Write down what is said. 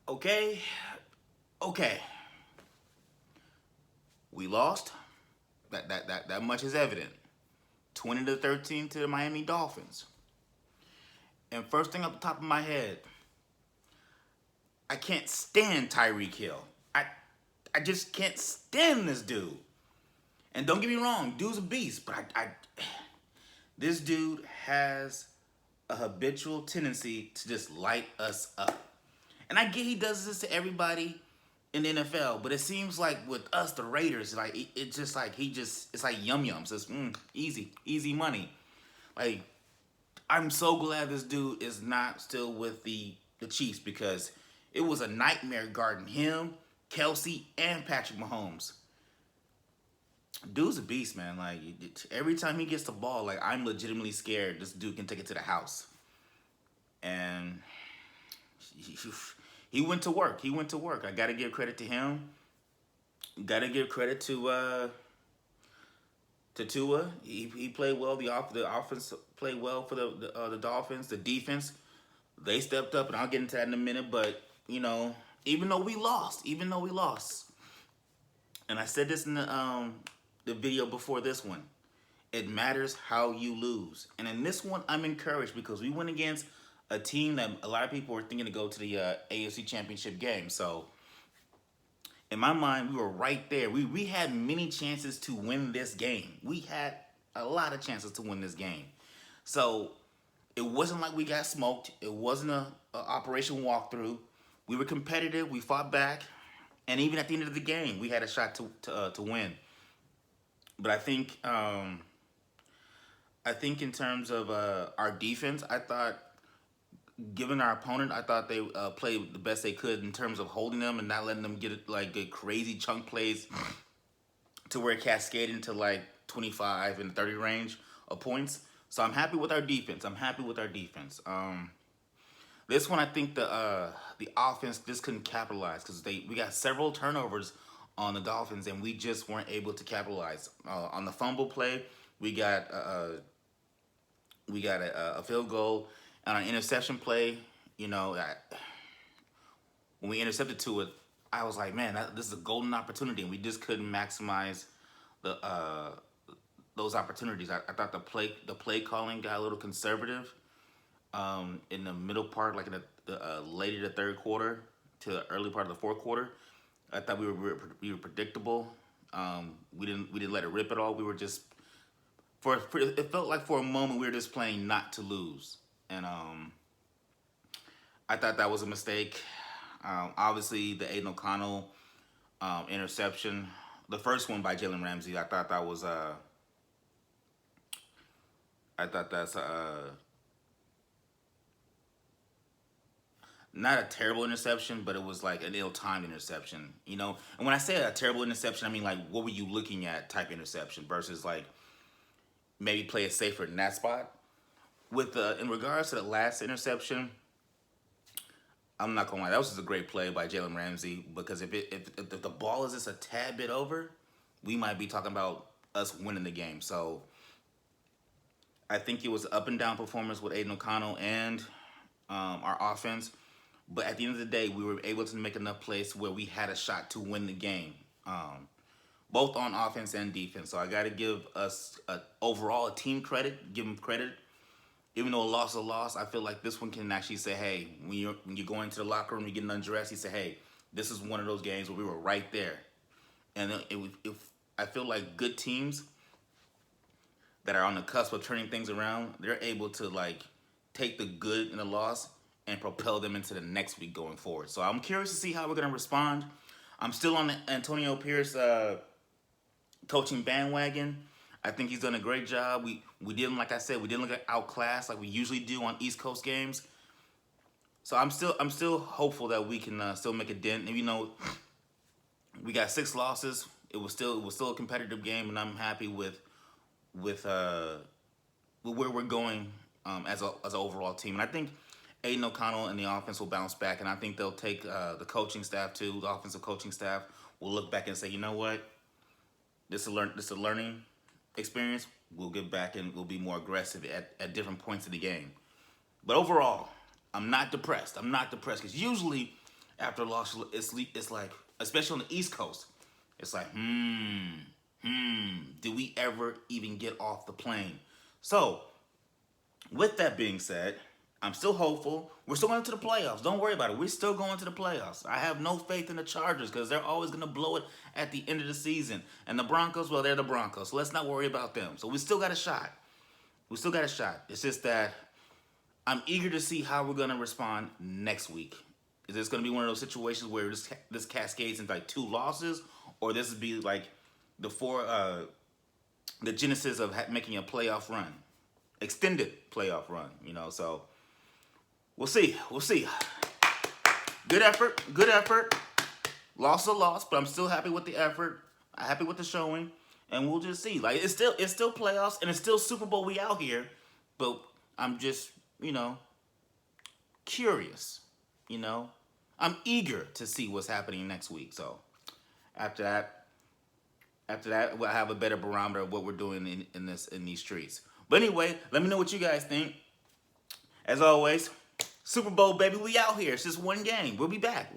Okay, okay. We lost. That much is evident. 20-13 to the Miami Dolphins. And first thing up the top of my head, I can't stand Tyreek Hill. I just can't stand this dude. And don't get me wrong, dude's a beast, but this dude has a habitual tendency to just light us up. And I get he does this to everybody in the NFL, but it seems like with us, the Raiders, like it's just like it's like yum yums. It's easy money. Like I'm so glad this dude is not still with the Chiefs because it was a nightmare guarding him, Kelsey, and Patrick Mahomes. Dude's a beast, man. Like every time he gets the ball, like I'm legitimately scared this dude can take it to the house. And he, he went to work. He went to work. I got to give credit to him. Got to give credit to Tua. He played well. The offense played well for the Dolphins. The defense, they stepped up, and I'll get into that in a minute. But even though we lost, and I said this in the video before this one, it matters how you lose. And in this one, I'm encouraged because we went against a team that a lot of people were thinking to go to the AFC Championship game. So in my mind, we were right there. We had many chances to win this game. We had a lot of chances to win this game. So it wasn't like we got smoked. It wasn't a operation walkthrough. We were competitive. We fought back, and even at the end of the game, we had a shot to win. But I think in terms of our defense, I thought, given our opponent, I thought they played the best they could in terms of holding them and not letting them get crazy chunk plays to where it cascaded into like 25 and 30 range of points. So I'm happy with our defense. This one, I think the offense just couldn't capitalize because we got several turnovers on the Dolphins and we just weren't able to capitalize. On the fumble play, we got a field goal. And on an interception play, when we intercepted to it, I was like, man, this is a golden opportunity, and we just couldn't maximize those opportunities. I thought the play calling got a little conservative in the middle part, like in the later the third quarter to the early part of the fourth quarter. I thought we were predictable. We didn't let it rip at all. We were just it felt like for a moment we were just playing not to lose. And I thought that was a mistake. Obviously, the Aiden O'Connell interception, the first one by Jalen Ramsey, I thought that's not a terrible interception, but it was like an ill-timed interception, And when I say a terrible interception, I mean like what were you looking at type interception versus like maybe play it safer in that spot. With in regards to the last interception, I'm not gonna lie, that was just a great play by Jalen Ramsey because if the ball is just a tad bit over, we might be talking about us winning the game. So I think it was an up and down performance with Aiden O'Connell and our offense. But at the end of the day, we were able to make enough plays where we had a shot to win the game, both on offense and defense. So I got to give us overall a team credit, give them credit. Even though a loss is a loss, I feel like this one can actually say, hey, when you're going into the locker room, you're getting undressed, you say, hey, this is one of those games where we were right there. And I feel like good teams that are on the cusp of turning things around, they're able to like take the good in the loss and propel them into the next week going forward. So I'm curious to see how we're going to respond. I'm still on the Antonio Pierce coaching bandwagon. I think he's done a great job. We didn't, like I said, we didn't look outclassed like we usually do on East Coast games. So I'm still hopeful that we can still make a dent. And we got 6 losses. It was still a competitive game, and I'm happy with where we're going as an overall team. And I think Aiden O'Connell and the offense will bounce back, and I think they'll take the coaching staff too. The offensive coaching staff will look back and say, you know what, this is a learning experience. We'll get back and we'll be more aggressive at different points of the game. But overall, I'm not depressed. Because usually after a loss, it's like, especially on the East Coast, it's like, did we ever even get off the plane? So, with that being said, I'm still hopeful. We're still going to the playoffs. Don't worry about it. We're still going to the playoffs. I have no faith in the Chargers because they're always going to blow it at the end of the season. And the Broncos, well, they're the Broncos. So let's not worry about them. So we still got a shot. We still got a shot. It's just that I'm eager to see how we're going to respond next week. Is this going to be one of those situations where this cascades into like 2 losses, or this would be like the genesis of making a playoff run, extended playoff run? So we'll see. We'll see. Good effort. Good effort. Loss a loss, but I'm still happy with the effort. I'm happy with the showing, and we'll just see. Like it's still playoffs, and it's still Super Bowl. We out here, but I'm just curious. I'm eager to see what's happening next week. So after that, we'll have a better barometer of what we're doing in these streets. But anyway, let me know what you guys think. As always, Super Bowl, baby, we out here. It's just one game. We'll be back.